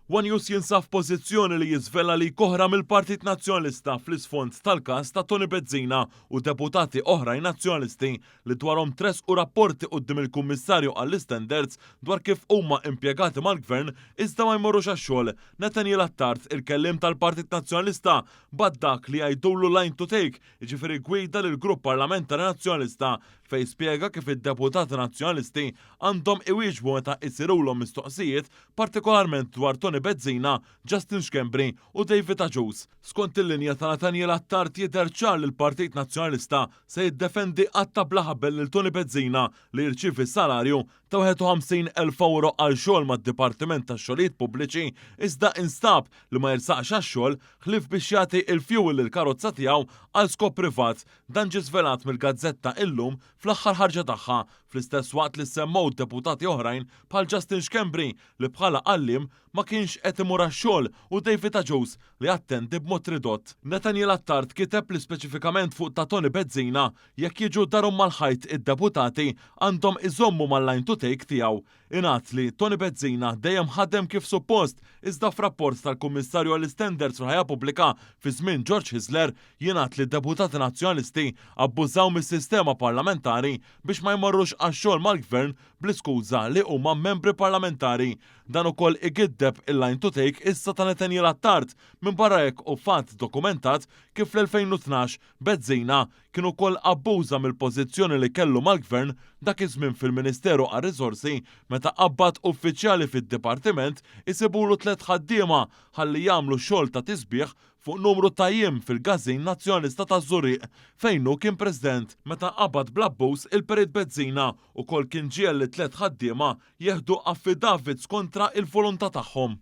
One News jinsab f'pożizzjoni li jiżvela li koħra mill-Partit Nazzjonalista fl-isfond tal-każ ta' Tony Bezzina u deputati oħrajn nazzjonalisti li dwarhom tresqu rapporti quddiem il-Kummissarju għall-Standards dwar kif huma impjegati mal-Gvern iżda ma jmorrux għax-xogħol. Nathaniel Attard, il-kelliem tal-Partit Nazzjonalista, bad dak li jgħidulu line to take, jiġifieri gwida lill-Grupp Parlamentari Nazzjonalista fejn spjega kif id-deputati nazzjonalisti għandhom iwieġbu meta jsirulhom mistoqsijiet partikolarment dwar Tony Bezzina, Justin Schembri u David Agius. Skont il-linja ta' Nathaniel Attard jidher ċar li l-Partit Nazzjonalista se jiddefendi qatt bla ħabbel lil Tony Bezzina li jirċievi salarju ta' 51,000 euro għal xogħol mad-Dipartiment tax-Xogħlijiet Pubbliċi iżda instab li ma jirsaqx għax-xogħol ħlief biex jagħti il-fuel lill-karozza tiegħu għal skop privat. Dan ġie żvelat mill-Gazzetta illum fl-aħħar ħarġa tagħha fl-istess waqt li semmew deputati oħrajn bħal Justin Schembri li bħala qallim ma kienx qed imur għax-xogħol u David Agius li attendi b'mod ridott. Nathaniel Attard kiteb li speċifikament fuq ta' Tony Bezzina jekk jiġu darhom mal-ħajt id-deputati għandhom iżommu mal-line to take tiegħu. Ingħad li Tony Bezzina dejjem ħadem kif suppost iżda f'rapport tal-Kummissarju għall-Standards fil-ħajja pubblika fi żmien George Hisler jingħad li d-deputati nazzjonalisti abbużaw mis-sistema parlamentari biex ma jmorrux għax-xogħol mal-Gvern bl-iskuża li huma membri parlamentari. Dan ukoll igiddeb il-line to take issa ta' Nathaniel Attard minn barra hekk u fatt dokumentat kif fl-2012 Bezzina kien ukoll abbuża mill-pożizzjoni li kellu mal-Gvern dak iż-żmien fil-Ministeru għar-Riżorsi meta qabbad uffiċjali fid-Dipartiment isibulu 3 ħaddiema ħalli jagħmlu xogħol ta' tisbieħ fuq numru ta' jiem fil-Gażin Nazzjonalista ta' Żuriq fejn hu kien President. Meta qabad bl-abbuż il-Perit Bezzina ukoll kien ġiel li 3 ħaddiema jeħdu affidavits kontra il-volontà tagħhom.